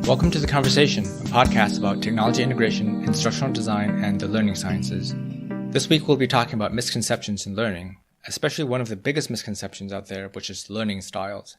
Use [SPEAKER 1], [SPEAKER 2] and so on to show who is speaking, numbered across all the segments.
[SPEAKER 1] Welcome to The Conversation, a podcast about technology integration, instructional design, and the learning sciences. This week we'll be talking about misconceptions in learning, especially one of the biggest misconceptions out there, which is learning styles.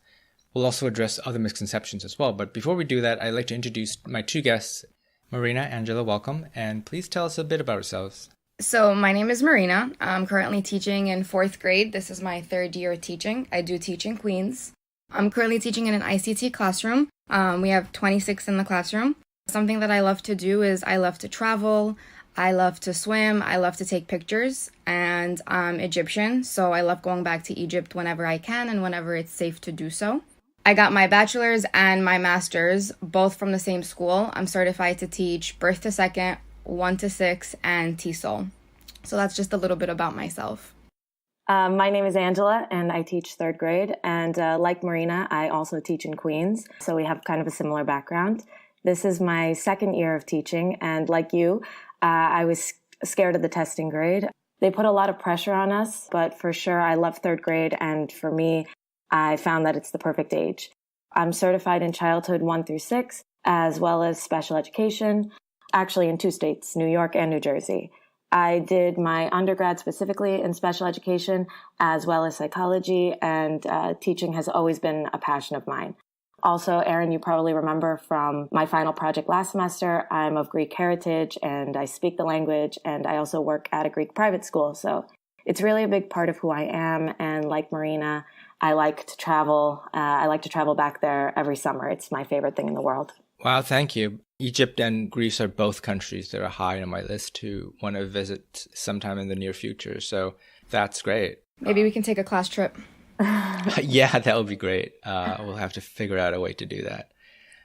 [SPEAKER 1] We'll also address other misconceptions as well, but before we do that, I'd like to introduce my two guests. Marina, Angela, welcome, and please tell us a bit about yourselves.
[SPEAKER 2] So my name is Marina. I'm currently teaching in 4th grade. This is my 3rd year teaching. I do teach in Queens. I'm currently teaching in an ICT classroom. We have 26 in the classroom. Something that I love to do is I love to travel. I love to swim. I love to take pictures. And I'm Egyptian, so I love going back to Egypt whenever I can and whenever it's safe to do so. I got my bachelor's and my master's, both from the same school. I'm certified to teach birth to second, 1 to 6, and TESOL. So that's just a little bit about myself.
[SPEAKER 3] My name is Angela, and I teach 3rd grade. And like Marina, I also teach in Queens, so we have kind of a similar background. This is my 2nd year of teaching, and like you, I was scared of the testing grade. They put a lot of pressure on us, but for sure, I love 3rd grade, and for me, I found that it's the perfect age. I'm certified in childhood 1 through 6, as well as special education, actually in 2 states, New York and New Jersey. I did my undergrad specifically in special education, as well as psychology, and teaching has always been a passion of mine. Also, Erin, you probably remember from my final project last semester, I'm of Greek heritage, and I speak the language, and I also work at a Greek private school. So it's really a big part of who I am, and like Marina, I like to travel. I like to travel back there every summer. It's my favorite thing in the world.
[SPEAKER 1] Wow, thank you. Egypt and Greece are both countries that are high on my list to want to visit sometime in the near future. So that's great.
[SPEAKER 2] Maybe we can take a class trip.
[SPEAKER 1] Yeah, that would be great. We'll have to figure out a way to do that.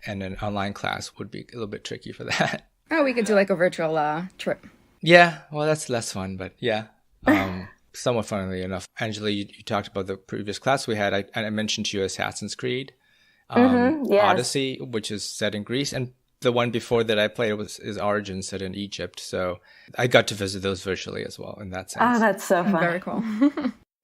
[SPEAKER 1] And an online class would be a little bit tricky for that.
[SPEAKER 2] Oh, we could do like a virtual trip.
[SPEAKER 1] Yeah, well, that's less fun, but yeah. Somewhat funnily enough. Angela, you talked about the previous class we had. I mentioned to you Assassin's Creed.
[SPEAKER 3] Yes.
[SPEAKER 1] Odyssey, which is set in Greece, and the one before that I played is Origin, set in Egypt. So I got to visit those virtually as well in that sense.
[SPEAKER 3] Oh, that's so fun.
[SPEAKER 2] Very cool.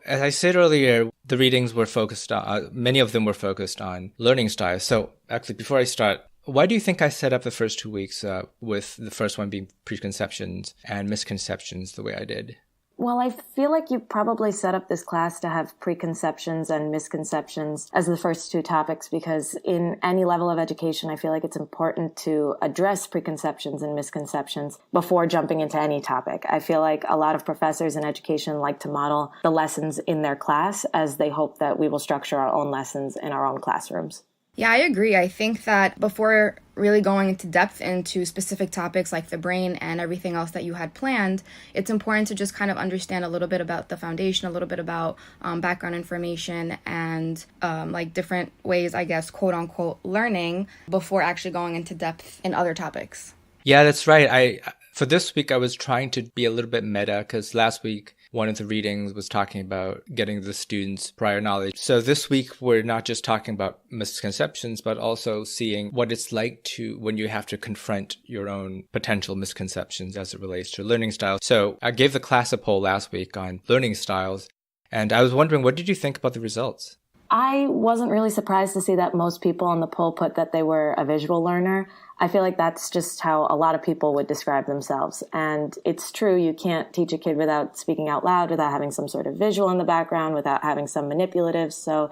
[SPEAKER 1] As I said earlier, the readings were focused on, many of them were focused on learning styles. So actually, before I start, why do you think I set up the first 2 weeks with the first one being preconceptions and misconceptions the way I did?
[SPEAKER 3] Well, I feel like you probably set up this class to have preconceptions and misconceptions as the first 2 topics, because in any level of education, I feel like it's important to address preconceptions and misconceptions before jumping into any topic. I feel like a lot of professors in education like to model the lessons in their class as they hope that we will structure our own lessons in our own classrooms.
[SPEAKER 2] Yeah, I agree. I think that before really going into depth into specific topics like the brain and everything else that you had planned, it's important to just kind of understand a little bit about the foundation, a little bit about background information and like different ways, I guess, quote unquote, learning before actually going into depth in other topics.
[SPEAKER 1] Yeah, that's right. For this week, I was trying to be a little bit meta because last week, one of the readings was talking about getting the students prior knowledge. So this week, we're not just talking about misconceptions, but also seeing what it's like when you have to confront your own potential misconceptions as it relates to learning styles. So I gave the class a poll last week on learning styles, and I was wondering, what did you think about the results?
[SPEAKER 3] I wasn't really surprised to see that most people on the poll put that they were a visual learner. I feel like that's just how a lot of people would describe themselves. And it's true, you can't teach a kid without speaking out loud, without having some sort of visual in the background, without having some manipulative. So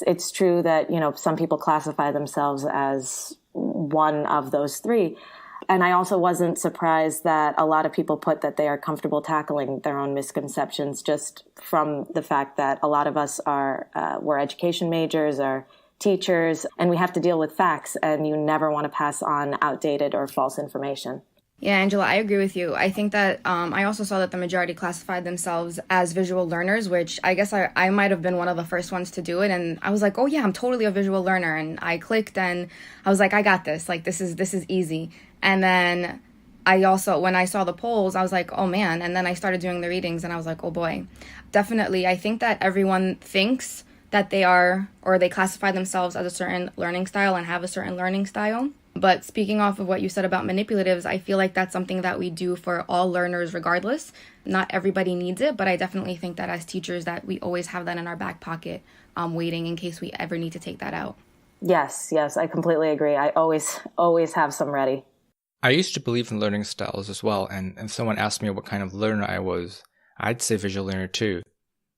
[SPEAKER 3] it's true that, some people classify themselves as one of those 3. And I also wasn't surprised that a lot of people put that they are comfortable tackling their own misconceptions, just from the fact that a lot of us we're education majors, are teachers, and we have to deal with facts, and you never want to pass on outdated or false information.
[SPEAKER 2] Yeah, Angela, I agree with you. I think that I also saw that the majority classified themselves as visual learners, which I guess I might have been one of the first ones to do it. And I was like, oh yeah, I'm totally a visual learner. And I clicked and I was like, I got this. Like, this is easy. And then I also, when I saw the polls, I was like, oh man. And then I started doing the readings and I was like, oh boy. Definitely, I think that everyone thinks that they are, or they classify themselves as a certain learning style and have a certain learning style. But speaking off of what you said about manipulatives, I feel like that's something that we do for all learners regardless. Not everybody needs it, but I definitely think that as teachers that we always have that in our back pocket waiting in case we ever need to take that out.
[SPEAKER 3] Yes, I completely agree. I always have some ready.
[SPEAKER 1] I used to believe in learning styles as well, and if someone asked me what kind of learner I was, I'd say visual learner too.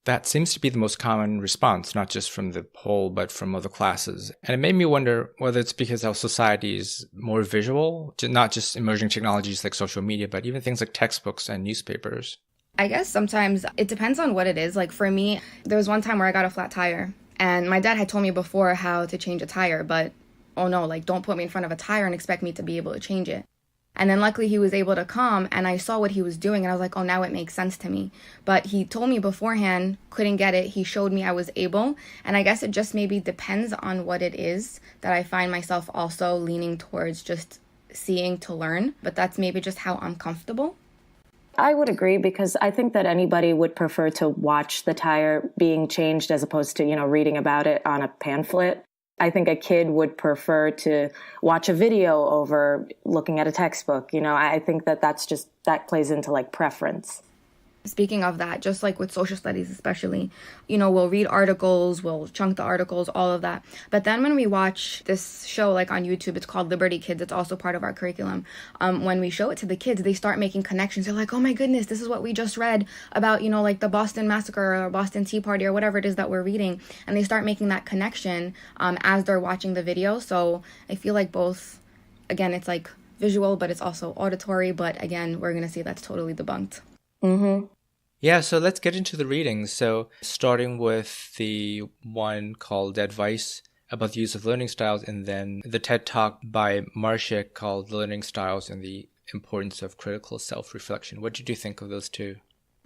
[SPEAKER 1] That seems to be the most common response, not just from the poll, but from other classes. And it made me wonder whether it's because our society is more visual, not just emerging technologies like social media, but even things like textbooks and newspapers.
[SPEAKER 2] I guess sometimes it depends on what it is. Like for me, there was one time where I got a flat tire, and my dad had told me before how to change a tire, but oh no, like don't put me in front of a tire and expect me to be able to change it. And then luckily he was able to come, and I saw what he was doing, and I was like, oh, now it makes sense to me. But he told me beforehand, couldn't get it. He showed me I was able. And I guess it just maybe depends on what it is that I find myself also leaning towards just seeing to learn. But that's maybe just how I'm comfortable.
[SPEAKER 3] I would agree, because I think that anybody would prefer to watch the tire being changed as opposed to, reading about it on a pamphlet. I think a kid would prefer to watch a video over looking at a textbook. I think that plays into like preference.
[SPEAKER 2] Speaking of that, just like with social studies especially, we'll read articles, we'll chunk the articles, all of that. But then when we watch this show like on YouTube, it's called Liberty Kids. It's also part of our curriculum. When we show it to the kids, they start making connections. They're like, oh my goodness, this is what we just read about, like the Boston Massacre or Boston Tea Party or whatever it is that we're reading. And they start making that connection as they're watching the video. So I feel like both, again, it's like visual, but it's also auditory. But again, we're going to see that's totally debunked.
[SPEAKER 3] Mm-hmm.
[SPEAKER 1] Yeah, so let's get into the readings. So starting with the one called Advice about the Use of Learning Styles, and then the TED Talk by Marshik called Learning Styles and the Importance of Critical Self-Reflection. What did you think of those two?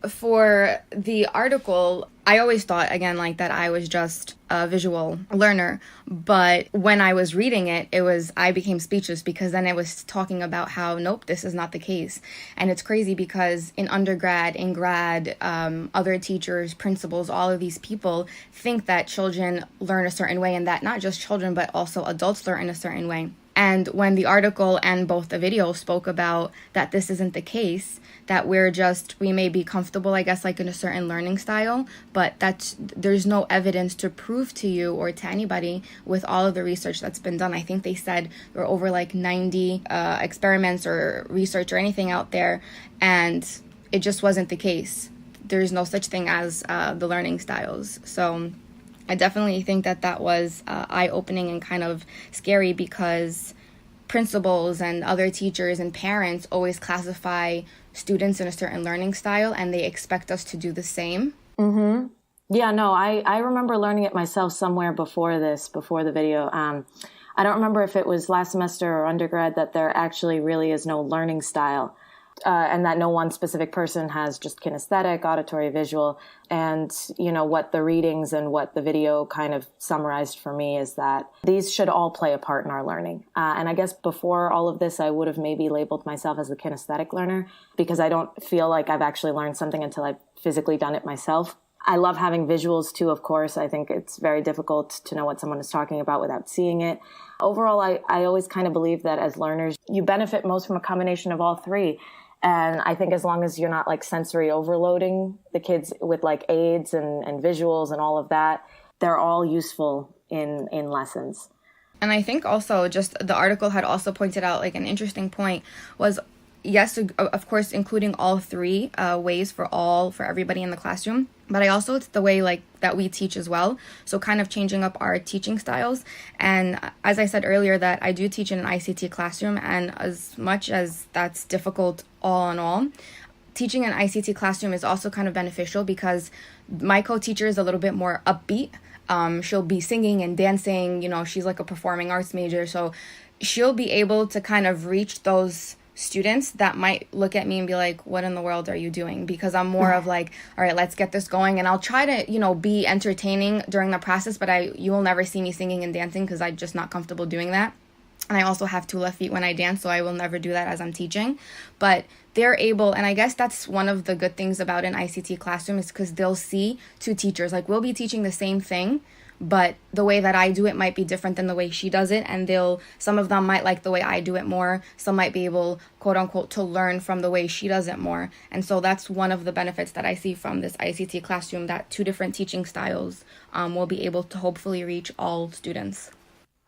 [SPEAKER 2] For the article, I always thought, again, like that I was just a visual learner. But when I was reading it, I became speechless, because then it was talking about how, nope, this is not the case. And it's crazy because in undergrad, in grad, other teachers, principals, all of these people think that children learn a certain way, and that not just children, but also adults learn in a certain way. And when the article and both the video spoke about that this isn't the case, that we may be comfortable, I guess, like in a certain learning style, but there's no evidence to prove to you or to anybody with all of the research that's been done. I think they said there were over like 90 experiments or research or anything out there, and it just wasn't the case. There's no such thing as the learning styles. So I definitely think that was eye-opening and kind of scary, because principals and other teachers and parents always classify students in a certain learning style, and they expect us to do the same.
[SPEAKER 3] Mm-hmm. Yeah, no, I remember learning it myself somewhere before the video. I don't remember if it was last semester or undergrad, that there actually really is no learning style. And that no one specific person has just kinesthetic, auditory, visual. And, what the readings and what the video kind of summarized for me is that these should all play a part in our learning. And I guess before all of this, I would have maybe labeled myself as a kinesthetic learner, because I don't feel like I've actually learned something until I've physically done it myself. I love having visuals too, of course. I think it's very difficult to know what someone is talking about without seeing it. Overall, I always kind of believe that as learners, you benefit most from a combination of all three. And I think as long as you're not like sensory overloading the kids with like aids and visuals and all of that, they're all useful in lessons.
[SPEAKER 2] And I think also just the article had also pointed out like an interesting point was, yes, of course, including all three ways for everybody in the classroom. But it's the way like that we teach as well. So kind of changing up our teaching styles. And as I said earlier, that I do teach in an ICT classroom. And as much as that's difficult all in all, teaching an ICT classroom is also kind of beneficial, because my co-teacher is a little bit more upbeat. She'll be singing and dancing. She's like a performing arts major. So she'll be able to kind of reach those students that might look at me and be like, what in the world are you doing? Because I'm more of like, all right, let's get this going. And I'll try to, be entertaining during the process, but you will never see me singing and dancing, because I'm just not comfortable doing that. And I also have 2 left feet when I dance, so I will never do that as I'm teaching. But they're able, and I guess that's one of the good things about an ICT classroom, is because they'll see 2 teachers. Like, we'll be teaching the same thing, but the way that I do it might be different than the way she does it. And some of them might like the way I do it more. Some might be able, quote unquote, to learn from the way she does it more. And so that's one of the benefits that I see from this ICT classroom, that 2 different teaching styles will be able to hopefully reach all students.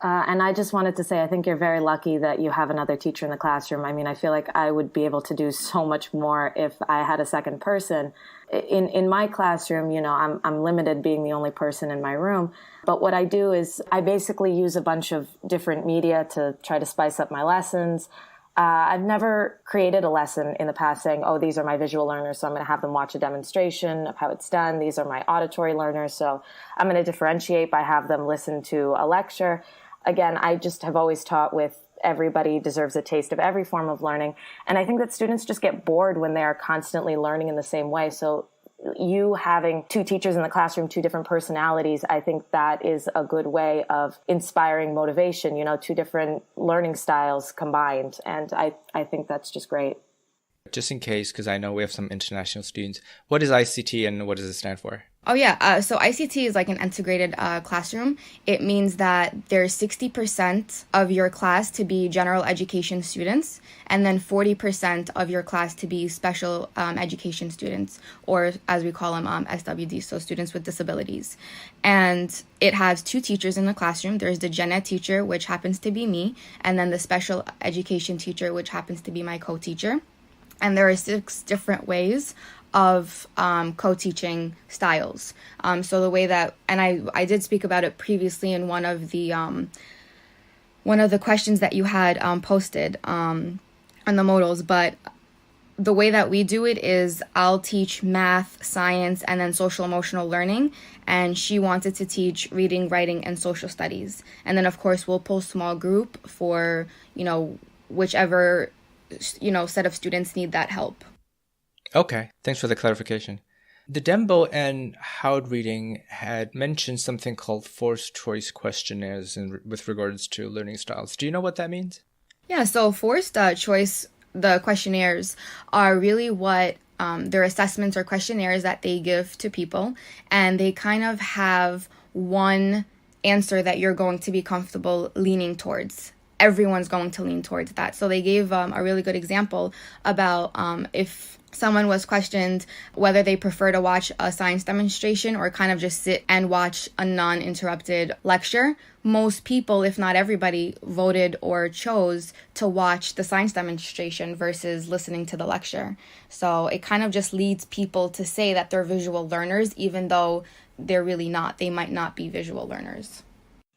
[SPEAKER 3] And I just wanted to say, I think you're very lucky that you have another teacher in the classroom. I mean, I feel like I would be able to do so much more if I had a second person. In my classroom, I'm limited being the only person in my room. But what I do is I basically use a bunch of different media to try to spice up my lessons. I've never created a lesson in the past saying, oh, these are my visual learners, so I'm going to have them watch a demonstration of how it's done. These are my auditory learners, so I'm going to differentiate by have them listen to a lecture. Again, I just have always taught with everybody deserves a taste of every form of learning. And I think that students just get bored when they are constantly learning in the same way. So you having two teachers in the classroom, two different personalities, I think that is a good way of inspiring motivation, two different learning styles combined. And I think that's just great.
[SPEAKER 1] Just in case, because I know we have some international students, what is ICT and what does it stand for?
[SPEAKER 2] Oh, yeah. So ICT is like an integrated classroom. It means that there's 60% of your class to be general education students, and then 40% of your class to be special education students, or as we call them, SWD, so students with disabilities. And it has two teachers in the classroom. There's the gen ed teacher, which happens to be me, and then the special education teacher, which happens to be my co-teacher. And there are 6 different ways of co-teaching styles. So the way that, and I did speak about it previously in one of the questions that you had posted on the modals, but the way that we do it is I'll teach math, science, and then social emotional learning, and she wanted to teach reading, writing, and social studies. And then of course we'll pull small group for, whichever, set of students need that help.
[SPEAKER 1] Okay, thanks for the clarification. The Dembo and Howard reading had mentioned something called forced choice questionnaires with regards to learning styles. Do you know what that means?
[SPEAKER 2] Yeah, so forced choice, the questionnaires are really what they're assessments or questionnaires that they give to people, and they kind of have one answer that you're going to be comfortable leaning towards. Everyone's going to lean towards that. So they gave a really good example about if someone was questioned whether they prefer to watch a science demonstration or kind of just sit and watch a non-interrupted lecture. Most people, if not everybody, voted or chose to watch the science demonstration versus listening to the lecture. So it kind of just leads people to say that they're visual learners, even though they're really not. They might not be visual learners.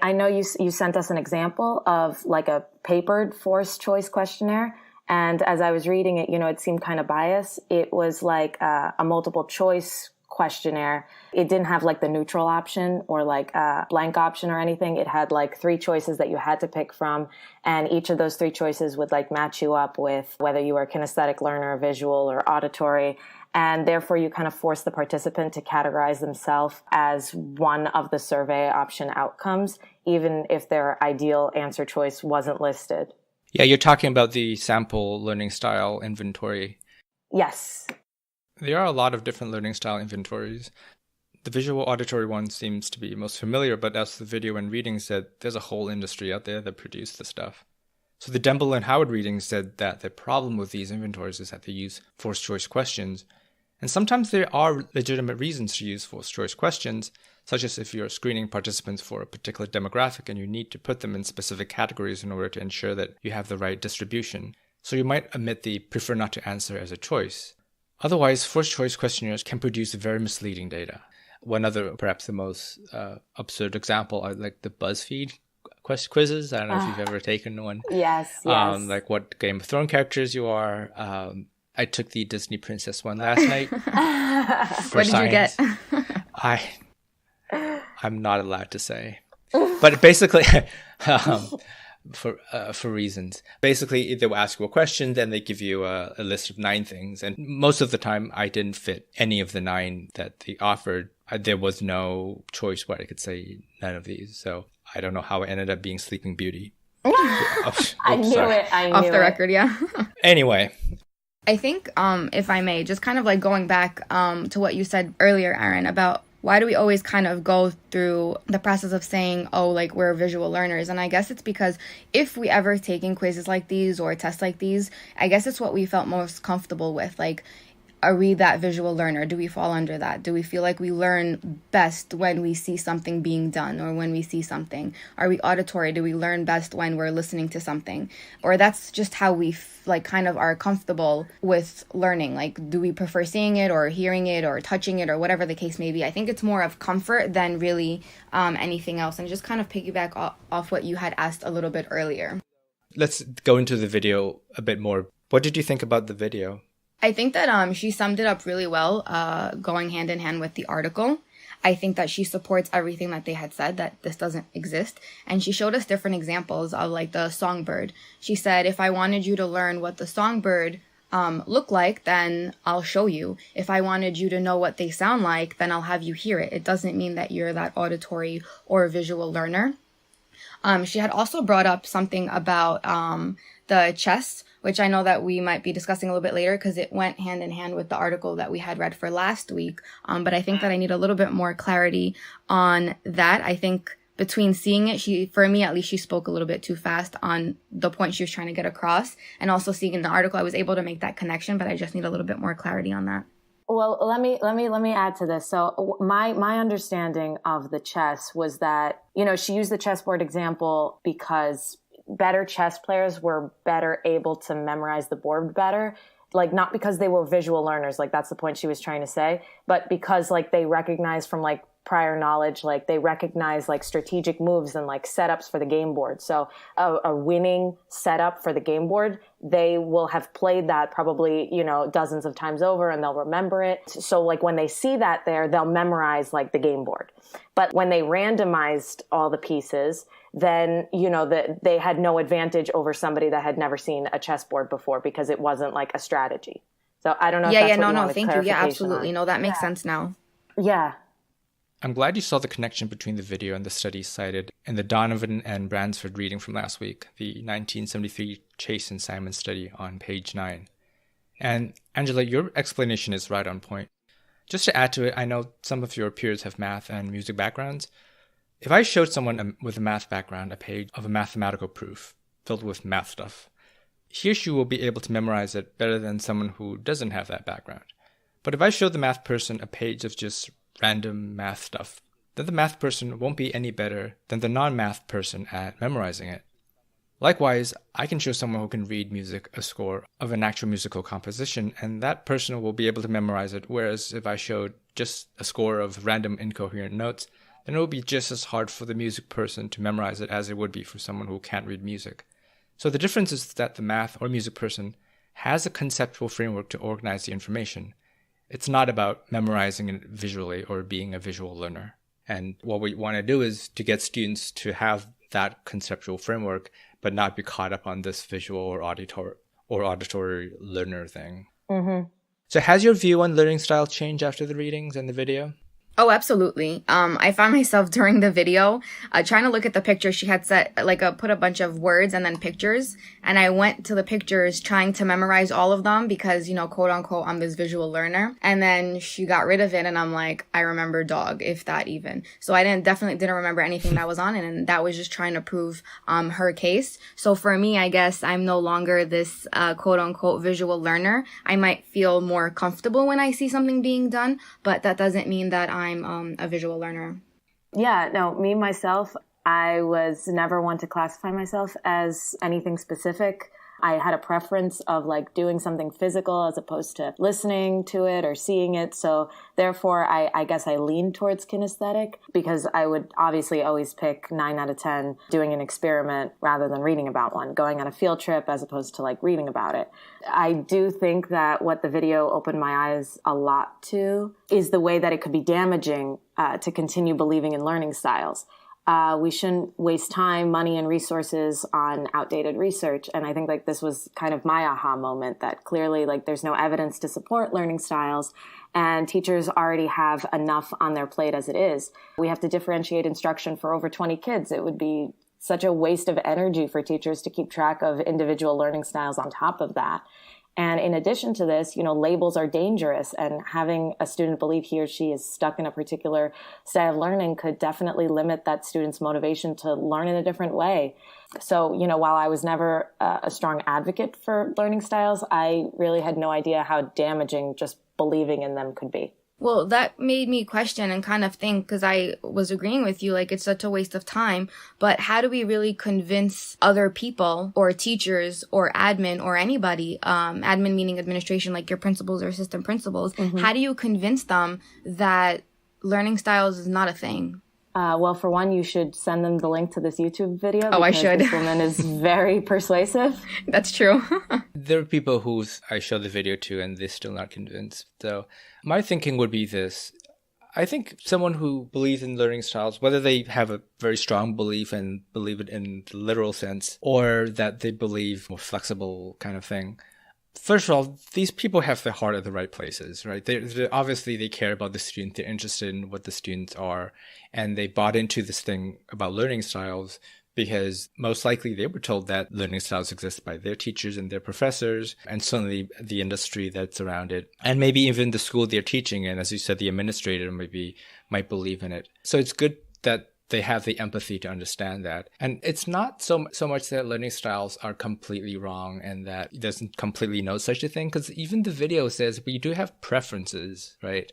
[SPEAKER 3] I know you sent us an example of like a papered forced choice questionnaire. And as I was reading it, it seemed kind of biased. It was like a multiple choice questionnaire. It didn't have like the neutral option or like a blank option or anything. It had like 3 choices that you had to pick from. And each of those 3 choices would like match you up with whether you were a kinesthetic learner, visual, or auditory. And therefore, you kind of force the participant to categorize themselves as one of the survey option outcomes, even if their ideal answer choice wasn't listed.
[SPEAKER 1] Yeah, you're talking about the sample learning style inventory.
[SPEAKER 3] Yes.
[SPEAKER 1] There are a lot of different learning style inventories. The visual auditory one seems to be most familiar, but as the video and reading said, there's a whole industry out there that produce the stuff. So the Dembo and Howard reading said that the problem with these inventories is that they use forced choice questions. And sometimes there are legitimate reasons to use forced choice questions, such as if you're screening participants for a particular demographic and you need to put them in specific categories in order to ensure that you have the right distribution. So you might omit the prefer not to answer as a choice. Otherwise, forced choice questionnaires can produce very misleading data. One other, perhaps the most absurd example are like the BuzzFeed quizzes. I don't know if you've ever taken one.
[SPEAKER 3] Yes.
[SPEAKER 1] Like what Game of Thrones characters you are. I took the Disney princess one last night.
[SPEAKER 2] What did you get?
[SPEAKER 1] I'm not allowed to say, but basically, for reasons. Basically, they will ask you a question, then they give you a list of 9 things, and most of the time, I didn't fit any of the 9 that they offered. There was no choice where I could say none of these, so I don't know how it ended up being Sleeping Beauty.
[SPEAKER 3] I knew it.
[SPEAKER 2] Off the record, yeah.
[SPEAKER 1] Anyway.
[SPEAKER 2] I think, if I may, just kind of like going back to what you said earlier, Aaron, about why do we always kind of go through the process of saying, oh, like we're visual learners? And I guess it's because if we ever taken quizzes like these or tests like these, I guess it's what we felt most comfortable with. Like are we that visual learner? Do we fall under that? Do we feel like we learn best when we see something being done or when we see something? Are we auditory? Do we learn best when we're listening to something? Or that's just how we kind of are comfortable with learning. Like, do we prefer seeing it or hearing it or touching it or whatever the case may be? I think it's more of comfort than really anything else. And just kind of piggyback off what you had asked a little bit earlier.
[SPEAKER 1] Let's go into the video a bit more. What did you think about the video?
[SPEAKER 2] I think that she summed it up really well, going hand in hand with the article. I think that she supports everything that they had said, that this doesn't exist. And she showed us different examples of like the songbird. She said, if I wanted you to learn what the songbird look like, then I'll show you. If I wanted you to know what they sound like, then I'll have you hear it. It doesn't mean that you're that auditory or visual learner. She had also brought up something about the chess, which I know that we might be discussing a little bit later because it went hand in hand with the article that we had read for last week. But I think that I need a little bit more clarity on that. I think between seeing it, for me at least, she spoke a little bit too fast on the point she was trying to get across. And also seeing in the article, I was able to make that connection, but I just need a little bit more clarity on that.
[SPEAKER 3] Well, let me add to this. So my understanding of the chess was that, she used the chessboard example because better chess players were better able to memorize the board better. Like, not because they were visual learners, like that's the point she was trying to say, but because like they recognize from like prior knowledge, like they recognize like strategic moves and like setups for the game board. So a winning setup for the game board, they will have played that probably, dozens of times over and they'll remember it. So like when they see that there, they'll memorize like the game board. But when they randomized all the pieces, then, they had no advantage over somebody that had never seen a chessboard before because it wasn't like a strategy. So I don't know if that's what you wanted
[SPEAKER 2] thank you. Yeah, absolutely.
[SPEAKER 3] on.
[SPEAKER 2] No, that makes sense now.
[SPEAKER 3] Yeah.
[SPEAKER 1] I'm glad you saw the connection between the video and the study cited in the Donovan and Bransford reading from last week, the 1973 Chase and Simon study on page 9. And Angela, your explanation is right on point. Just to add to it, I know some of your peers have math and music backgrounds. If I showed someone with a math background a page of a mathematical proof filled with math stuff, he or she will be able to memorize it better than someone who doesn't have that background. But if I show the math person a page of just random math stuff, then the math person won't be any better than the non-math person at memorizing it. Likewise, I can show someone who can read music a score of an actual musical composition, and that person will be able to memorize it, whereas if I showed just a score of random incoherent notes, then it will be just as hard for the music person to memorize it as it would be for someone who can't read music. So the difference is that the math or music person has a conceptual framework to organize the information. It's not about memorizing it visually or being a visual learner. And what we want to do is to get students to have that conceptual framework, but not be caught up on this visual or auditory learner thing.
[SPEAKER 3] Mm-hmm.
[SPEAKER 1] So has your view on learning style changed after the readings and the video?
[SPEAKER 2] Oh, absolutely. I found myself during the video trying to look at the pictures. She had set put a bunch of words and then pictures. And I went to the pictures trying to memorize all of them because, quote unquote, I'm this visual learner. And then she got rid of it. And I'm like, I remember dog, if that even. So I definitely didn't remember anything that was on it. And that was just trying to prove her case. So for me, I guess I'm no longer this quote unquote visual learner. I might feel more comfortable when I see something being done, but that doesn't mean that I'm a visual learner.
[SPEAKER 3] Yeah, no, me, myself, I was never one to classify myself as anything specific. I had a preference of doing something physical as opposed to listening to it or seeing it. So therefore, I guess I leaned towards kinesthetic because I would obviously always pick 9 out of 10 doing an experiment rather than reading about one, going on a field trip as opposed to reading about it. I do think that what the video opened my eyes a lot to is the way that it could be damaging to continue believing in learning styles. We shouldn't waste time, money, and resources on outdated research. And I think this was kind of my aha moment that clearly there's no evidence to support learning styles and teachers already have enough on their plate as it is. We have to differentiate instruction for over 20 kids. It would be such a waste of energy for teachers to keep track of individual learning styles on top of that. And in addition to this, labels are dangerous, and having a student believe he or she is stuck in a particular style of learning could definitely limit that student's motivation to learn in a different way. So, while I was never a strong advocate for learning styles, I really had no idea how damaging just believing in them could be.
[SPEAKER 2] Well, that made me question and kind of think, because I was agreeing with you, like, it's such a waste of time. But how do we really convince other people or teachers or admin or anybody, admin meaning administration, like your principals or assistant principals, how do you convince them that learning styles is not a thing?
[SPEAKER 3] Well, for one, you should send them the link to this YouTube video.
[SPEAKER 2] Oh, I should.
[SPEAKER 3] This woman is very persuasive.
[SPEAKER 2] That's true.
[SPEAKER 1] There are people who I show the video to and they're still not convinced. So my thinking would be this. I think someone who believes in learning styles, whether they have a very strong belief and believe it in the literal sense, or that they believe more flexible kind of thing, first of all, these people have their heart at the right places, right? Obviously, they care about the student. They're interested in what the students are. And they bought into this thing about learning styles because most likely they were told that learning styles exist by their teachers and their professors, and certainly the industry that's around it. And maybe even the school they're teaching in, as you said, the administrator might believe in it. So it's good that they have the empathy to understand that. And it's not so much that learning styles are completely wrong and that it doesn't completely know such a thing, because even the video says we do have preferences, right?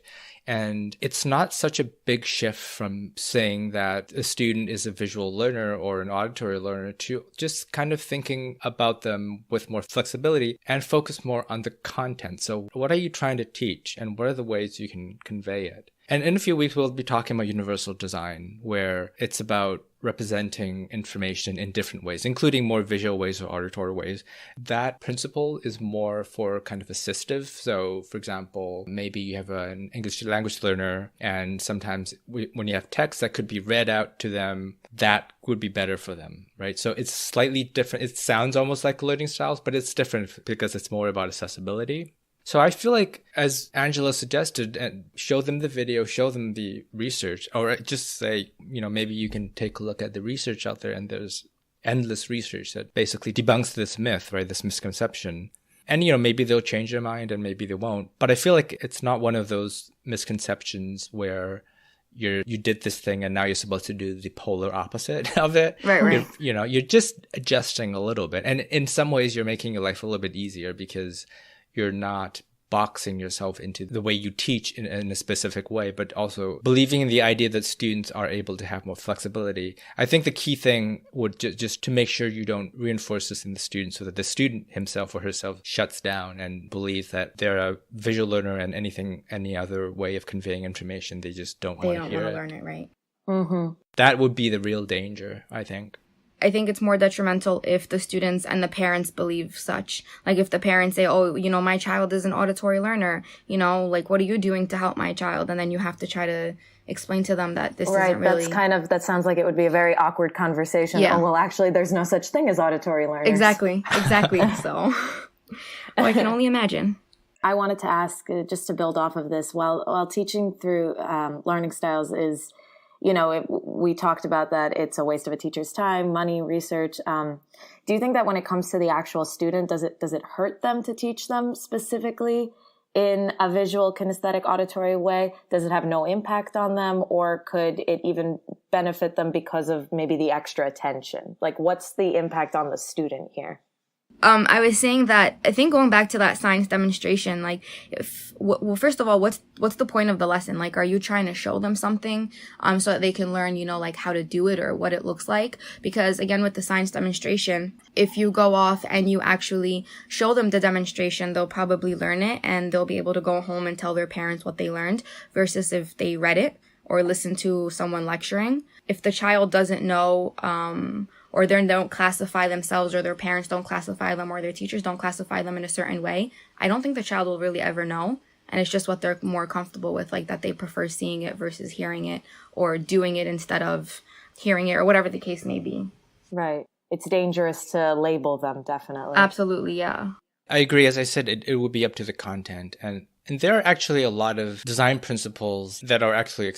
[SPEAKER 1] And it's not such a big shift from saying that a student is a visual learner or an auditory learner to just kind of thinking about them with more flexibility and focus more on the content. So what are you trying to teach and what are the ways you can convey it? And in a few weeks, we'll be talking about universal design, where it's about representing information in different ways, including more visual ways or auditory ways. That principle is more for kind of assistive. So, for example, maybe you have an English language learner, and sometimes when you have text that could be read out to them, that would be better for them, right? So it's slightly different. It sounds almost like learning styles, but it's different because it's more about accessibility. So I feel like, as Angela suggested, and show them the video, show them the research, or just say, maybe you can take a look at the research out there, and there's endless research that basically debunks this myth, right, this misconception. And, maybe they'll change their mind and maybe they won't. But I feel like it's not one of those misconceptions where you did this thing and now you're supposed to do the polar opposite of it.
[SPEAKER 2] Right.
[SPEAKER 1] You're just adjusting a little bit. And in some ways, you're making your life a little bit easier because you're not boxing yourself into the way you teach in a specific way, but also believing in the idea that students are able to have more flexibility. I think the key thing would just to make sure you don't reinforce this in the student so that the student himself or herself shuts down and believes that they're a visual learner and any other way of conveying information, they just don't want to hear it. They don't want to
[SPEAKER 2] learn it, right?
[SPEAKER 3] Mm-hmm.
[SPEAKER 1] That would be the real danger, I think.
[SPEAKER 2] I think it's more detrimental if the students and the parents believe such. Like if the parents say, oh, my child is an auditory learner, like what are you doing to help my child? And then you have to try to explain to them that this isn't really...
[SPEAKER 3] Right, that sounds like it would be a very awkward conversation.
[SPEAKER 2] Yeah.
[SPEAKER 3] Oh, well, actually, there's no such thing as auditory learners.
[SPEAKER 2] Exactly. So, I can only imagine.
[SPEAKER 3] I wanted to ask, just to build off of this, while teaching through learning styles is... we talked about that it's a waste of a teacher's time, money, research. Do you think that when it comes to the actual student, does it hurt them to teach them specifically in a visual, kinesthetic, auditory way? Does it have no impact on them, or could it even benefit them because of maybe the extra attention? Like, what's the impact on the student here?
[SPEAKER 2] I was saying that I think going back to that science demonstration, like first of all, what's the point of the lesson? Like, are you trying to show them something, so that they can learn, like how to do it or what it looks like? Because again, with the science demonstration, if you go off and you actually show them the demonstration, they'll probably learn it and they'll be able to go home and tell their parents what they learned versus if they read it or listen to someone lecturing. If the child doesn't know, or they don't classify themselves, or their parents don't classify them, or their teachers don't classify them in a certain way, I don't think the child will really ever know. And it's just what they're more comfortable with, like that they prefer seeing it versus hearing it, or doing it instead of hearing it, or whatever the case may be.
[SPEAKER 3] Right. It's dangerous to label them, definitely.
[SPEAKER 2] Absolutely, yeah.
[SPEAKER 1] I agree. As I said, it would be up to the content. And there are actually a lot of design principles that are actually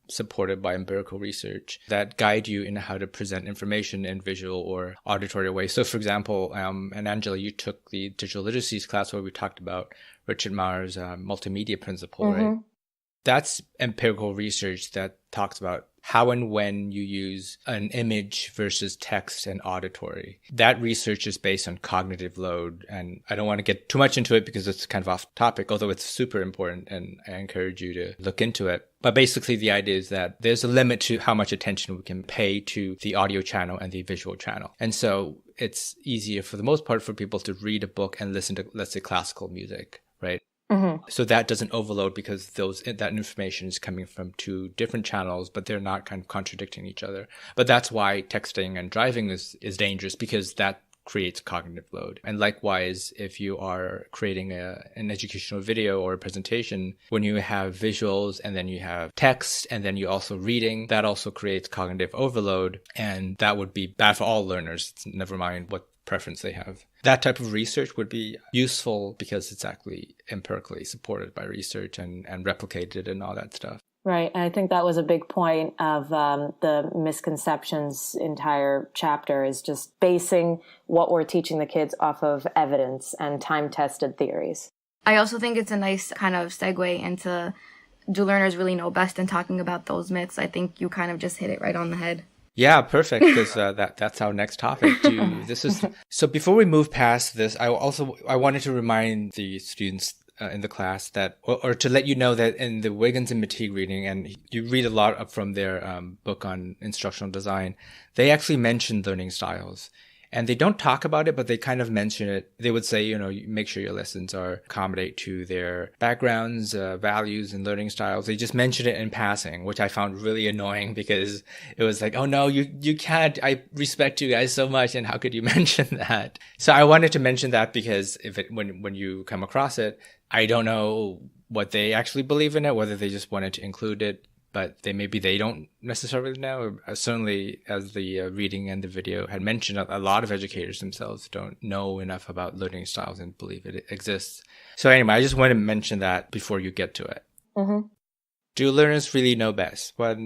[SPEAKER 1] supported by empirical research that guide you in how to present information in visual or auditory ways. So for example, and Angela, you took the digital literacies class where we talked about Richard Maurer's multimedia principle, right? That's empirical research that talks about how and when you use an image versus text and auditory. That research is based on cognitive load. And I don't want to get too much into it because it's kind of off topic, although it's super important and I encourage you to look into it. But basically the idea is that there's a limit to how much attention we can pay to the audio channel and the visual channel. And so it's easier for the most part for people to read a book and listen to, let's say, classical music, right? So that doesn't overload because that information is coming from two different channels, but they're not kind of contradicting each other. But that's why texting and driving is dangerous, because that creates cognitive load. And likewise, if you are creating an educational video or a presentation, when you have visuals and then you have text and then you're also reading, that also creates cognitive overload. And that would be bad for all learners, never mind what preference they have. That type of research would be useful because it's actually empirically supported by research and replicated and all that stuff.
[SPEAKER 3] Right. And I think that was a big point of the Misconceptions entire chapter, is just basing what we're teaching the kids off of evidence and time-tested theories.
[SPEAKER 2] I also think it's a nice kind of segue into, do learners really know best, and talking about those myths. I think you kind of just hit it right on the head.
[SPEAKER 1] Yeah, perfect, because that's our next topic. So before we move past this, I wanted to remind the students in the class that, or to let you know that in the Wiggins and Mateague reading, and you read a lot from their book on instructional design, they actually mention learning styles. And they don't talk about it, but they kind of mention it. They would say, make sure your lessons accommodate to their backgrounds, values, and learning styles. They just mention it in passing, which I found really annoying because it was like, oh no, you can't. I respect you guys so much, and how could you mention that? So I wanted to mention that because when you come across it, I don't know what they actually believe in it, whether they just wanted to include it. But maybe they don't necessarily know. Certainly, as the reading and the video had mentioned, a lot of educators themselves don't know enough about learning styles and believe it exists. So anyway, I just wanted to mention that before you get to it. Do learners really know best? What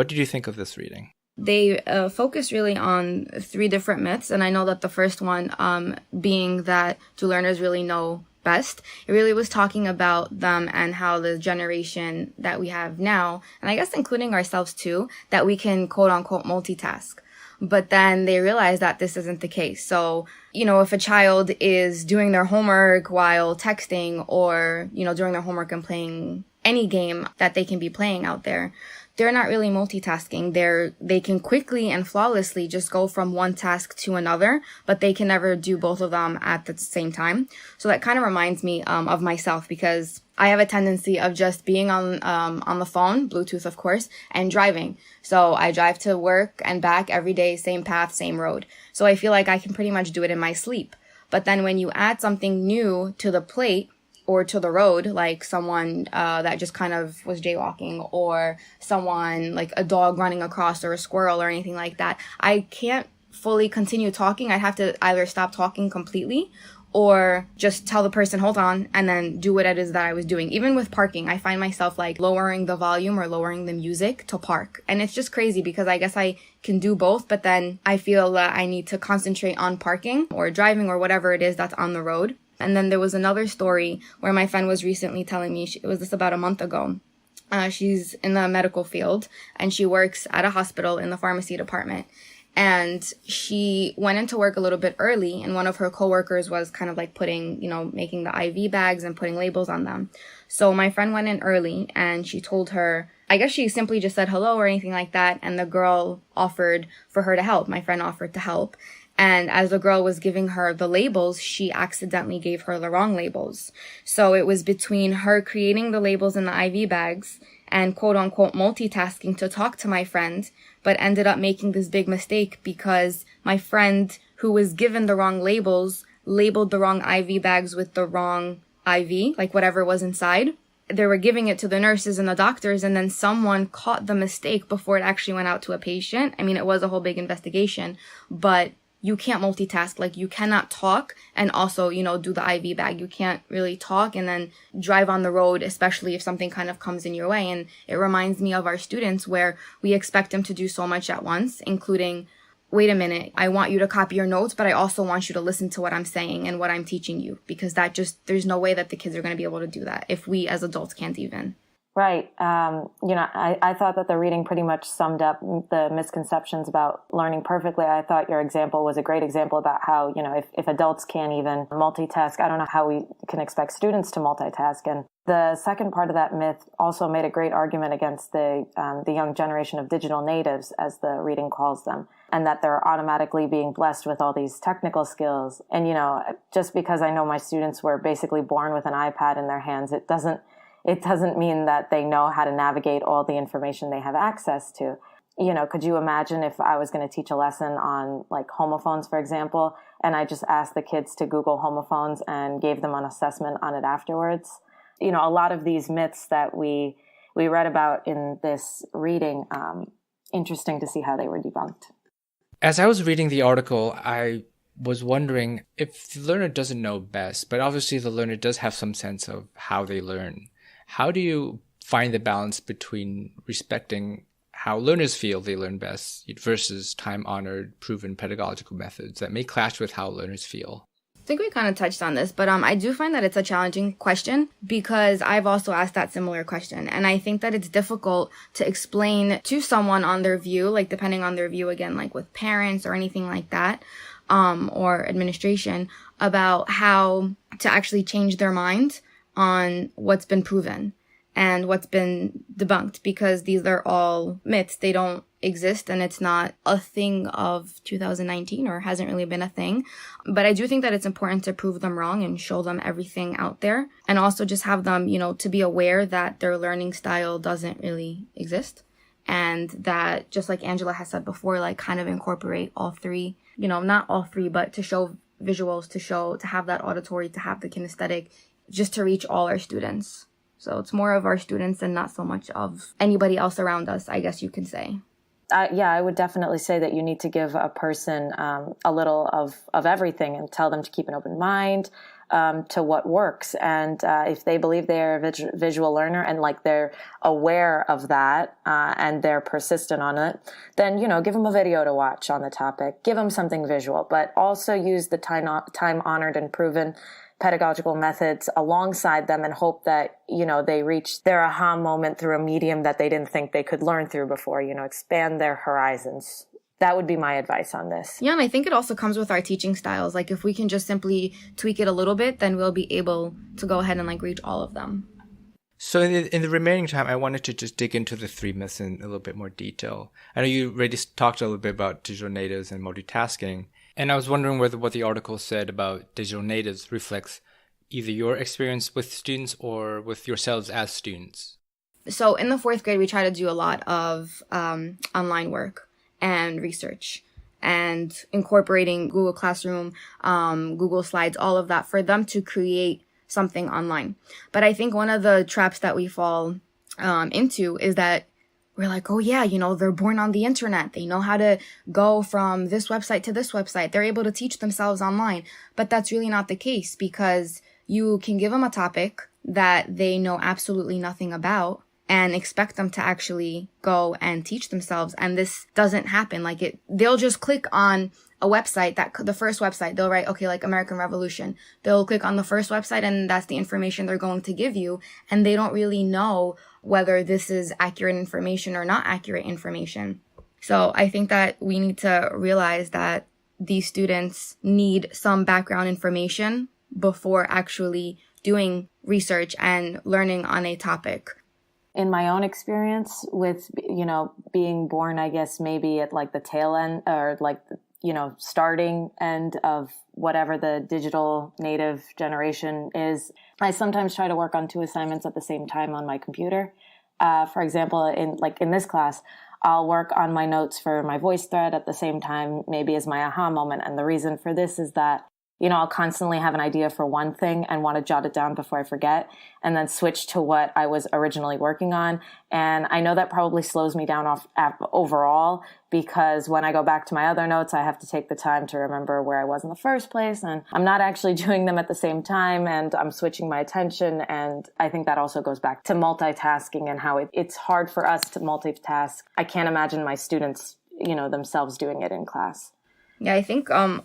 [SPEAKER 1] did you think of this reading?
[SPEAKER 2] They focus really on 3 different myths. And I know that the first one being that, do learners really know best? It really was talking about them and how the generation that we have now, and I guess including ourselves too, that we can quote unquote multitask. But then they realize that this isn't the case. So, if a child is doing their homework while texting, or, doing their homework and playing any game that they can be playing out there, they're not really multitasking. They can quickly and flawlessly just go from one task to another, but they can never do both of them at the same time. So that kind of reminds me of myself, because I have a tendency of just being on the phone, Bluetooth of course, and driving. So I drive to work and back every day, same path, same road. So I feel like I can pretty much do it in my sleep. But then when you add something new to the plate, or to the road, like someone that just kind of was jaywalking, or someone like a dog running across, or a squirrel or anything like that, I can't fully continue talking. I'd have to either stop talking completely or just tell the person, hold on, and then do what it is that I was doing. Even with parking, I find myself like lowering the volume or lowering the music to park. And it's just crazy because I guess I can do both, but then I feel that I need to concentrate on parking or driving or whatever it is that's on the road. And then there was another story where my friend was recently telling me, it was this about a month ago. She's in the medical field and she works at a hospital in the pharmacy department. And she went into work a little bit early, and one of her coworkers was kind of like putting, making the IV bags and putting labels on them. So my friend went in early and she told her, I guess she simply just said hello or anything like that. And the girl offered for her to help. My friend offered to help. And as the girl was giving her the labels, she accidentally gave her the wrong labels. So it was between her creating the labels in the IV bags and quote unquote multitasking to talk to my friend, but ended up making this big mistake because my friend, who was given the wrong labels, labeled the wrong IV bags with the wrong IV, like whatever was inside. They were giving it to the nurses and the doctors, and then someone caught the mistake before it actually went out to a patient. I mean, it was a whole big investigation, but you can't multitask. Like, you cannot talk and also, do the IV bag. You can't really talk and then drive on the road, especially if something kind of comes in your way. And it reminds me of our students where we expect them to do so much at once, including, wait a minute, I want you to copy your notes, but I also want you to listen to what I'm saying and what I'm teaching you, because there's no way that the kids are going to be able to do that if we as adults can't even.
[SPEAKER 3] Right. I thought that the reading pretty much summed up the misconceptions about learning perfectly. I thought your example was a great example about how, if adults can't even multitask, I don't know how we can expect students to multitask. And the second part of that myth also made a great argument against the young generation of digital natives, as the reading calls them, and that they're automatically being blessed with all these technical skills. And, just because I know my students were basically born with an iPad in their hands, it doesn't mean that they know how to navigate all the information they have access to. Could you imagine if I was going to teach a lesson on like homophones, for example, and I just asked the kids to Google homophones and gave them an assessment on it afterwards? A lot of these myths that we read about in this reading, interesting to see how they were debunked.
[SPEAKER 1] As I was reading the article, I was wondering if the learner doesn't know best, but obviously the learner does have some sense of how they learn. How do you find the balance between respecting how learners feel they learn best versus time-honored, proven pedagogical methods that may clash with how learners feel?
[SPEAKER 2] I think we kind of touched on this, but I do find that it's a challenging question because I've also asked that similar question. And I think that it's difficult to explain to someone on their view, like depending on their view, again, like with parents or anything like that, or administration, about how to actually change their mind on what's been proven and what's been debunked, because these are all myths. They don't exist, and it's not a thing of 2019, or hasn't really been a thing. But I do think that it's important to prove them wrong and show them everything out there, and also just have them, to be aware that their learning style doesn't really exist, and that, just like Angela has said before, like kind of incorporate all three, not all three, but to show visuals, to have that auditory, to have the kinesthetic, just to reach all our students. So it's more of our students and not so much of anybody else around us, I guess you could say.
[SPEAKER 3] I would definitely say that you need to give a person a little of everything and tell them to keep an open mind to what works. And if they believe they're a visual learner and like they're aware of that and they're persistent on it, then, give them a video to watch on the topic, give them something visual, but also use the time-honored and proven pedagogical methods alongside them, and hope that, they reach their aha moment through a medium that they didn't think they could learn through before, expand their horizons. That would be my advice on this.
[SPEAKER 2] Yeah, and I think it also comes with our teaching styles. Like, if we can just simply tweak it a little bit, then we'll be able to go ahead and reach all of them.
[SPEAKER 1] So in the remaining time, I wanted to just dig into the three myths in a little bit more detail. I know you already talked a little bit about digital natives and multitasking, and I was wondering whether what the article said about digital natives reflects either your experience with students or with yourselves as students.
[SPEAKER 2] So in the 4th grade, we try to do a lot of online work and research and incorporating Google Classroom, Google Slides, all of that for them to create something online. But I think one of the traps that we fall into is that we're like, oh yeah, they're born on the internet. They know how to go from this website to this website. They're able to teach themselves online. But that's really not the case, because you can give them a topic that they know absolutely nothing about and expect them to actually go and teach themselves. And this doesn't happen. They'll just click on a website, the first website, they'll write, okay, like American Revolution. They'll click on the first website and that's the information they're going to give you. And they don't really know whether this is accurate information or not accurate information. So I think that we need to realize that these students need some background information before actually doing research and learning on a topic.
[SPEAKER 3] In my own experience with, being born, I guess maybe at the tail end or starting end of whatever the digital native generation is, I sometimes try to work on 2 assignments at the same time on my computer. For example, in this class, I'll work on my notes for my voice thread at the same time, maybe as my aha moment. And the reason for this is that I'll constantly have an idea for one thing and want to jot it down before I forget, and then switch to what I was originally working on. And I know that probably slows me down overall, because when I go back to my other notes, I have to take the time to remember where I was in the first place. And I'm not actually doing them at the same time, and I'm switching my attention. And I think that also goes back to multitasking and how it's hard for us to multitask. I can't imagine my students, themselves doing it in class.
[SPEAKER 2] Yeah, I think I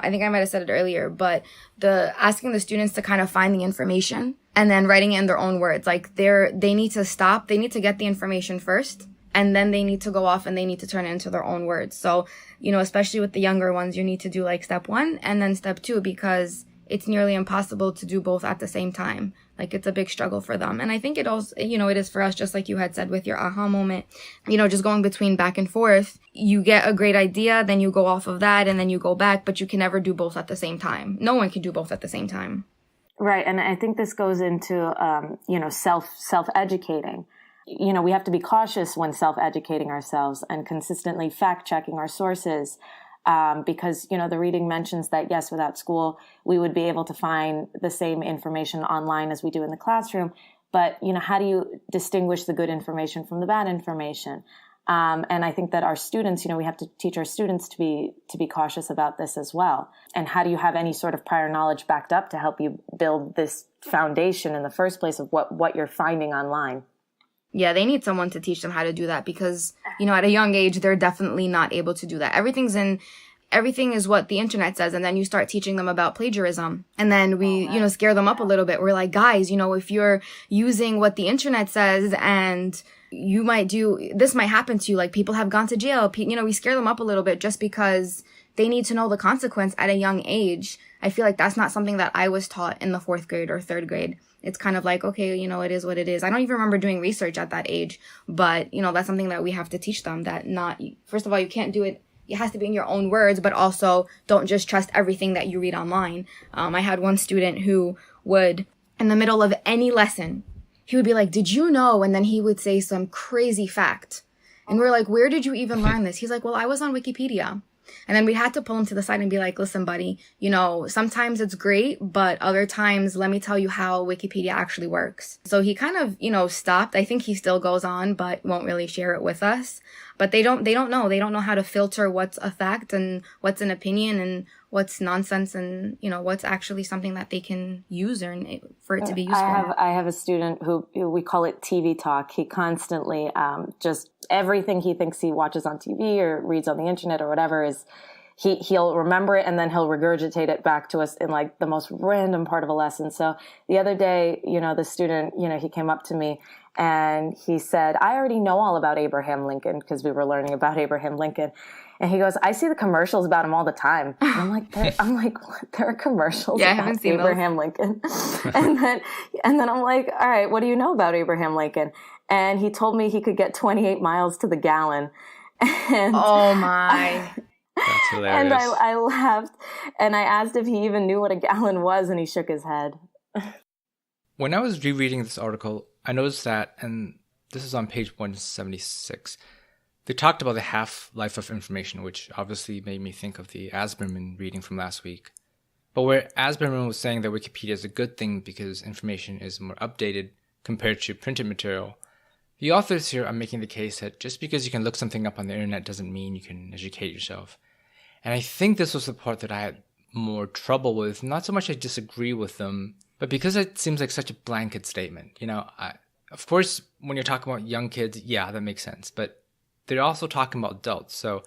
[SPEAKER 2] think I might have said it earlier, but the asking the students to kind of find the information and then writing it in their own words, like they need to stop, they need to get the information first, and then they need to go off and they need to turn it into their own words. So, especially with the younger ones, you need to do like step 1 and then step 2, because it's nearly impossible to do both at the same time. Like, it's a big struggle for them. And I think it also, it is for us, just like you had said with your aha moment, just going between back and forth. You get a great idea, then you go off of that, and then you go back, but you can never do both at the same time. No one can do both at the same time.
[SPEAKER 3] Right. And I think this goes into, self-educating. We have to be cautious when self-educating ourselves and consistently fact-checking our sources. Because, the reading mentions that, yes, without school, we would be able to find the same information online as we do in the classroom. But, how do you distinguish the good information from the bad information? And I think that our students, we have to teach our students to be cautious about this as well. And how do you have any sort of prior knowledge backed up to help you build this foundation in the first place of what you're finding online?
[SPEAKER 2] Yeah, they need someone to teach them how to do that, because, at a young age, they're definitely not able to do that. Everything is what the internet says. And then you start teaching them about plagiarism. And then we, scare them up a little bit. We're like, guys, if you're using what the internet says and this might happen to you. Like, people have gone to jail. We scare them up a little bit just because they need to know the consequence at a young age. I feel like that's not something that I was taught in the 4th grade or 3rd grade. It's kind of like, okay, it is what it is. I don't even remember doing research at that age, but, that's something that we have to teach them, that first of all, you can't do it. It has to be in your own words, but also don't just trust everything that you read online. I had one student who would, in the middle of any lesson, he would be like, did you know? And then he would say some crazy fact. And we're like, where did you even learn this? He's like, well, I was on Wikipedia. And then we had to pull him to the side and be like, listen, buddy, sometimes it's great, but other times, let me tell you how Wikipedia actually works. So he kind of, stopped. I think he still goes on, but won't really share it with us. But they don't know. They don't know how to filter what's a fact and what's an opinion and what's nonsense and, what's actually something that they can use for it to be useful.
[SPEAKER 3] I have a student who we call it TV talk. He constantly, just everything he thinks he watches on TV or reads on the internet or whatever is, he'll remember it and then he'll regurgitate it back to us in like the most random part of a lesson. So the other day, the student, he came up to me and he said, I already know all about Abraham Lincoln, because we were learning about Abraham Lincoln. And he goes, I see the commercials about him all the time. And I'm like, what? There are commercials about Abraham Lincoln. and then I'm like, all right, what do you know about Abraham Lincoln? And he told me he could get 28 miles to the gallon. And
[SPEAKER 2] oh my.
[SPEAKER 1] That's hilarious.
[SPEAKER 3] And I laughed and I asked if he even knew what a gallon was, and he shook his head.
[SPEAKER 1] When I was rereading this article, I noticed that, and this is on page 176, they talked about the half-life of information, which obviously made me think of the Asperman reading from last week. But where Asperman was saying that Wikipedia is a good thing because information is more updated compared to printed material, the authors here are making the case that just because you can look something up on the internet doesn't mean you can educate yourself. And I think this was the part that I had more trouble with. Not so much I disagree with them, but because it seems like such a blanket statement. Of course, when you're talking about young kids, yeah, that makes sense. But they're also talking about adults. So,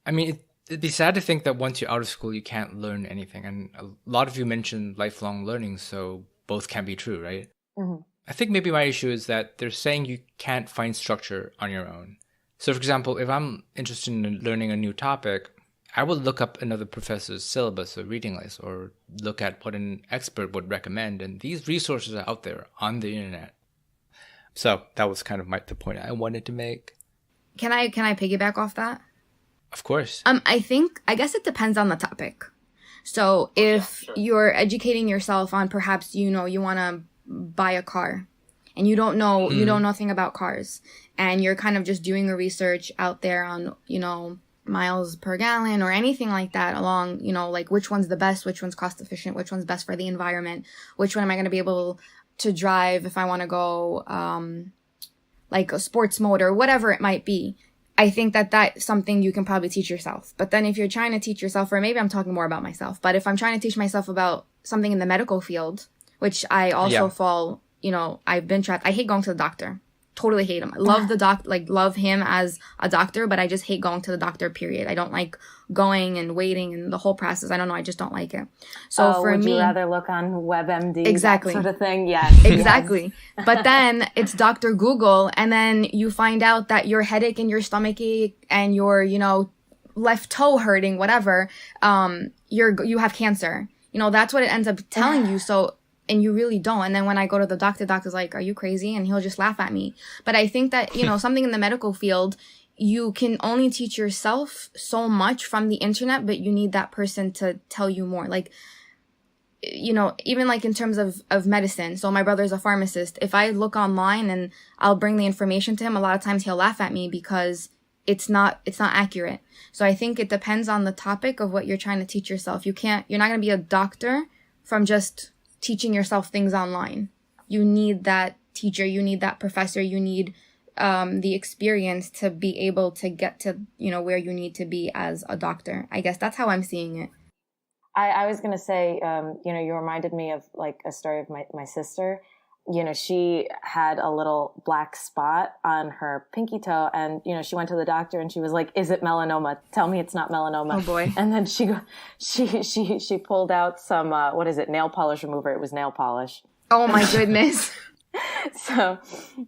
[SPEAKER 1] I mean, it'd be sad to think that once you're out of school, you can't learn anything. And a lot of you mentioned lifelong learning, so both can be true, right?
[SPEAKER 3] Mm-hmm.
[SPEAKER 1] I think maybe my issue is that they're saying you can't find structure on your own. So, for example, if I'm interested in learning a new topic, I will look up another professor's syllabus or reading list, or look at what an expert would recommend. And these resources are out there on the internet. So that was kind of the point I wanted to make.
[SPEAKER 2] Can I piggyback off that?
[SPEAKER 1] Of course.
[SPEAKER 2] I guess it depends on the topic. So if you're educating yourself on perhaps, you want to buy a car and you don't know nothing about cars, and you're kind of just doing a research out there on, miles per gallon or anything like that along, you know, like which one's the best, which one's cost efficient, which one's best for the environment, which one am I going to be able to drive if I want to go, like a sports mode or whatever it might be. I think that that's something you can probably teach yourself. But then if you're trying to teach yourself, or maybe I'm talking more about myself, but if I'm trying to teach myself about something in the medical field, which I also fall, you know, I've been trapped. I hate going to the doctor. Totally hate him. I love love him as a doctor, but I just hate going to the doctor, period. I don't like going and waiting and the whole process. I don't know. I just don't like it. So for
[SPEAKER 3] would
[SPEAKER 2] me,
[SPEAKER 3] you rather look on WebMD?
[SPEAKER 2] Exactly.
[SPEAKER 3] That sort of thing. Yes.
[SPEAKER 2] Exactly. But then it's Dr. Google, and then you find out that your headache and your stomach ache and your, you know, left toe hurting, whatever, you have cancer. You know, that's what it ends up telling you. So, and you really don't. And then when I go to the doctor's like, are you crazy? And he'll just laugh at me. But I think that, you know, something in the medical field, you can only teach yourself so much from the internet, but you need that person to tell you more. Like, you know, even like in terms of medicine. So my brother's a pharmacist. If I look online and I'll bring the information to him, a lot of times he'll laugh at me because it's not accurate. So I think it depends on the topic of what you're trying to teach yourself. You're not going to be a doctor from just teaching yourself things online. You need that teacher, you need that professor, you need the experience to be able to get to, you know, where you need to be as a doctor. I guess that's how I'm seeing it.
[SPEAKER 3] I was going to say, you know, you reminded me of like a story of my sister. You know, she had a little black spot on her pinky toe, and, you know, she went to the doctor and she was like, is it melanoma? Tell me it's not melanoma.
[SPEAKER 2] Oh boy.
[SPEAKER 3] And then she pulled out some, what is it? Nail polish remover. It was nail polish.
[SPEAKER 2] Oh my goodness.
[SPEAKER 3] So,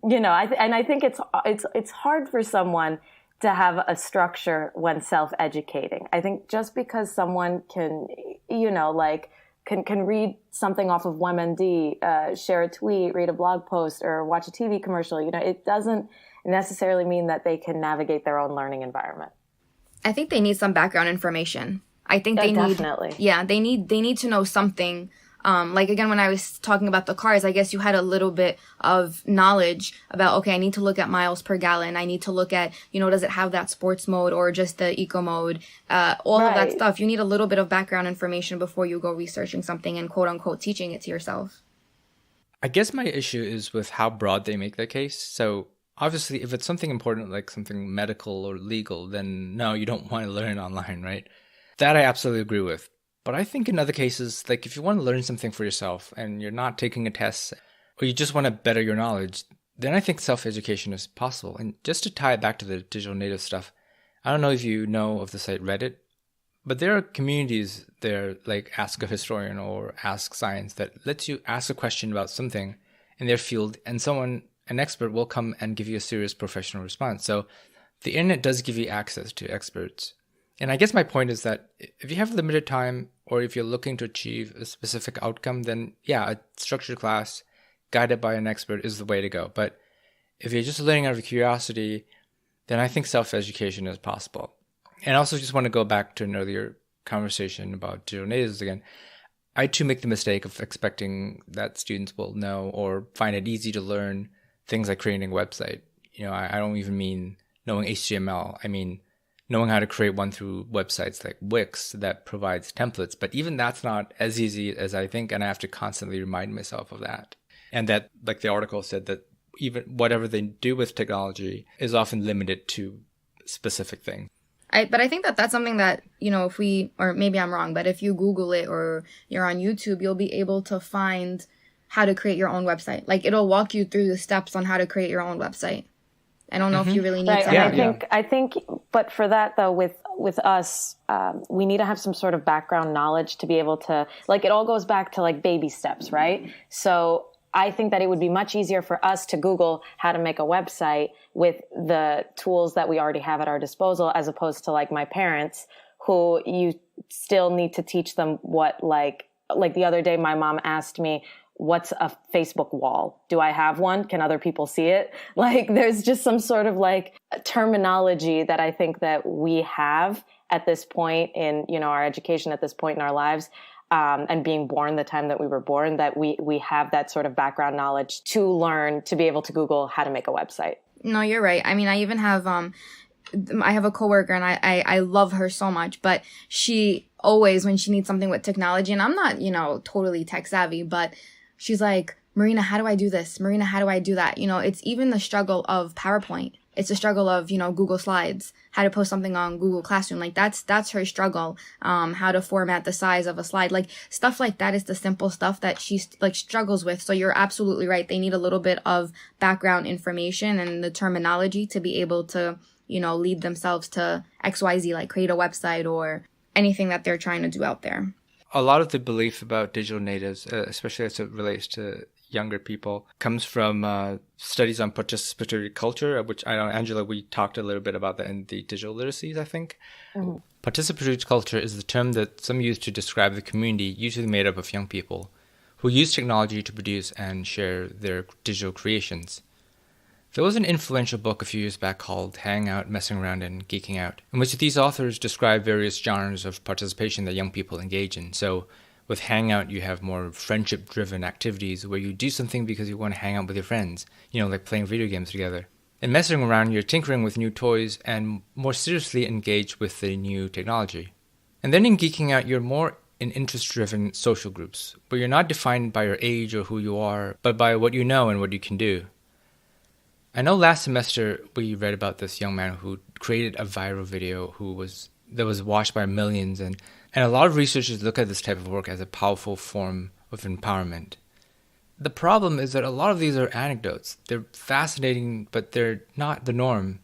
[SPEAKER 3] you know, I think it's hard for someone to have a structure when self-educating. I think just because someone can, you know, like, can read something off of WebMD, share a tweet, read a blog post, or watch a TV commercial, you know, it doesn't necessarily mean that they can navigate their own learning environment.
[SPEAKER 2] I think they need some background information. I think they
[SPEAKER 3] definitely.
[SPEAKER 2] they need to know something. Like again, when I was talking about the cars, I guess you had a little bit of knowledge about, okay, I need to look at miles per gallon. I need to look at, you know, does it have that sports mode or just the eco mode? All of that stuff. You need a little bit of background information before you go researching something and quote unquote teaching it to yourself.
[SPEAKER 1] I guess my issue is with how broad they make their case. So obviously, if it's something important, like something medical or legal, then no, you don't want to learn online, right? That I absolutely agree with. But I think in other cases, like if you want to learn something for yourself and you're not taking a test or you just want to better your knowledge, then I think self-education is possible. And just to tie it back to the digital native stuff, I don't know if you know of the site Reddit, but there are communities there like Ask a Historian or Ask Science that lets you ask a question about something in their field and an expert will come and give you a serious professional response. So the internet does give you access to experts. And I guess my point is that if you have limited time or if you're looking to achieve a specific outcome, then yeah, a structured class guided by an expert is the way to go. But if you're just learning out of curiosity, then I think self-education is possible. And I also just want to go back to an earlier conversation about digital natives again. I too make the mistake of expecting that students will know or find it easy to learn things like creating a website. You know, I don't even mean knowing HTML. I mean knowing how to create one through websites like Wix that provides templates. But even that's not as easy as I think, and I have to constantly remind myself of that. And that, like the article said, that even whatever they do with technology is often limited to specific things.
[SPEAKER 2] But I think that that's something that, you know, or maybe I'm wrong, but if you Google it or you're on YouTube, you'll be able to find how to create your own website. Like it'll walk you through the steps on how to create your own website. I don't know if you really need
[SPEAKER 3] right.
[SPEAKER 2] something.
[SPEAKER 3] And I think, but for that though, with us, we need to have some sort of background knowledge to be able to, like, it all goes back to like baby steps, right? So I think that it would be much easier for us to Google how to make a website with the tools that we already have at our disposal, as opposed to like my parents, who you still need to teach them what, like the other day, my mom asked me, what's a Facebook wall? Do I have one? Can other people see it? Like, there's just some sort of like terminology that I think that we have at this point in, you know, our education, at this point in our lives, and being born the time that we were born, that we have that sort of background knowledge to learn to be able to Google how to make a website.
[SPEAKER 2] No, you're right. I mean, I even have, I have a coworker and I love her so much, but she always, when she needs something with technology, and I'm not, totally tech savvy, but she's like, Marina, how do I do this? Marina, how do I do that? It's even the struggle of PowerPoint. It's a struggle of, Google Slides, how to post something on Google Classroom. Like that's her struggle. How to format the size of a slide, like stuff like that is the simple stuff that she struggles with. So you're absolutely right. They need a little bit of background information and the terminology to be able to, lead themselves to XYZ, like create a website or anything that they're trying to do out there.
[SPEAKER 1] A lot of the belief about digital natives, especially as it relates to younger people, comes from studies on participatory culture, which I know, Angela, we talked a little bit about that in the digital literacies, I think. Mm-hmm. Participatory culture is the term that some use to describe the community usually made up of young people who use technology to produce and share their digital creations. There was an influential book a few years back called Hanging Out, Messing Around, and Geeking Out, in which these authors describe various genres of participation that young people engage in. So with Hangout, you have more friendship-driven activities where you do something because you want to hang out with your friends, like playing video games together. In Messing Around, you're tinkering with new toys and more seriously engaged with the new technology. And then in Geeking Out, you're more in interest-driven social groups, where you're not defined by your age or who you are, but by what you know and what you can do. I know last semester we read about this young man who created a viral video that was watched by millions, and a lot of researchers look at this type of work as a powerful form of empowerment. The problem is that a lot of these are anecdotes. They're fascinating, but they're not the norm.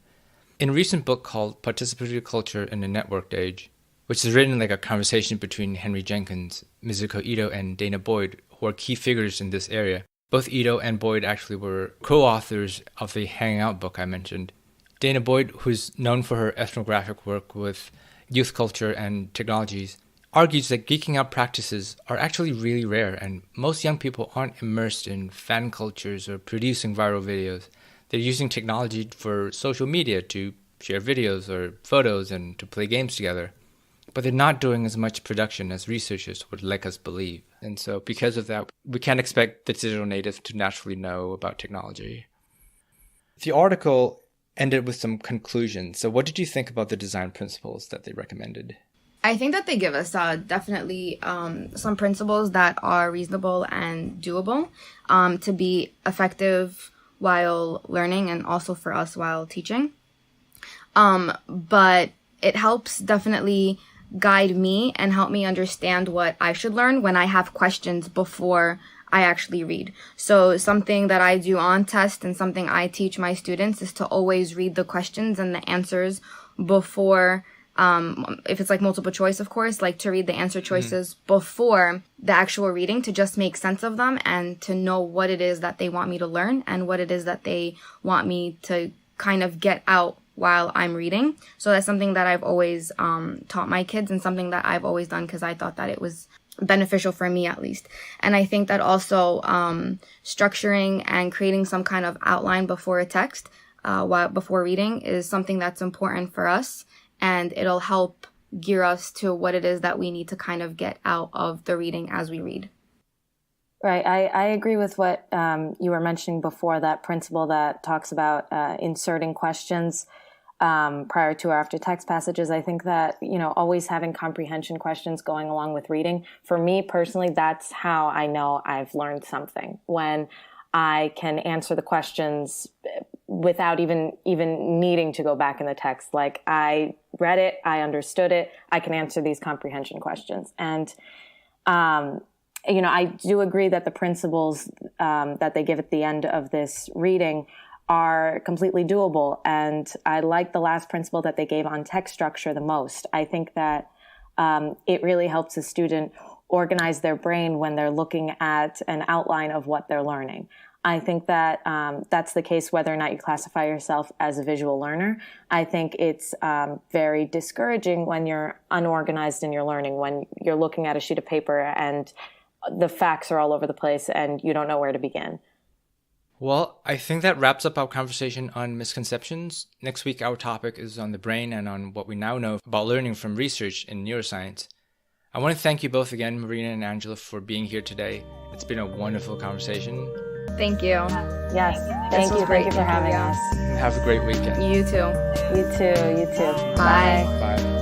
[SPEAKER 1] In a recent book called Participatory Culture in a Networked Age, which is written like a conversation between Henry Jenkins, Mizuko Ito, and Dana Boyd, who are key figures in this area. Both Ito and Boyd actually were co-authors of the Hanging Out book I mentioned. Dana Boyd, who's known for her ethnographic work with youth culture and technologies, argues that geeking out practices are actually really rare, and most young people aren't immersed in fan cultures or producing viral videos. They're using technology for social media to share videos or photos and to play games together. But they're not doing as much production as researchers would like us believe. And so because of that, we can't expect the digital natives to naturally know about technology. The article ended with some conclusions. So what did you think about the design principles that they recommended?
[SPEAKER 2] I think that they give us definitely some principles that are reasonable and doable to be effective while learning and also for us while teaching. But it helps definitely guide me and help me understand what I should learn when I have questions before I actually read. So something that I do on test and something I teach my students is to always read the questions and the answers before, if it's like multiple choice, of course, like to read the answer choices before the actual reading to just make sense of them and to know what it is that they want me to learn and what it is that they want me to kind of get out while I'm reading. So that's something that I've always taught my kids and something that I've always done because I thought that it was beneficial for me at least. And I think that also structuring and creating some kind of outline before a text before reading is something that's important for us, and it'll help gear us to what it is that we need to kind of get out of the reading as we read.
[SPEAKER 3] Right. I agree with what you were mentioning before, that principle that talks about inserting questions prior to or after text passages. I think that, always having comprehension questions going along with reading, for me personally, that's how I know I've learned something. When I can answer the questions without even needing to go back in the text. Like, I read it, I understood it, I can answer these comprehension questions. And, I do agree that the principles that they give at the end of this reading are completely doable. And I like the last principle that they gave on text structure the most. I think that it really helps a student organize their brain when they're looking at an outline of what they're learning. I think that that's the case whether or not you classify yourself as a visual learner. I think it's very discouraging when you're unorganized in your learning, when you're looking at a sheet of paper and the facts are all over the place and you don't know where to begin.
[SPEAKER 1] Well, I think that wraps up our conversation on misconceptions. Next week, our topic is on the brain and on what we now know about learning from research in neuroscience. I want to thank you both again, Marina and Angela, for being here today. It's been a wonderful conversation.
[SPEAKER 2] Thank you.
[SPEAKER 3] Yes. Thank you. Thank you for having us.
[SPEAKER 1] Have a great weekend.
[SPEAKER 2] You too.
[SPEAKER 3] You too. You too.
[SPEAKER 2] Bye.
[SPEAKER 1] Bye.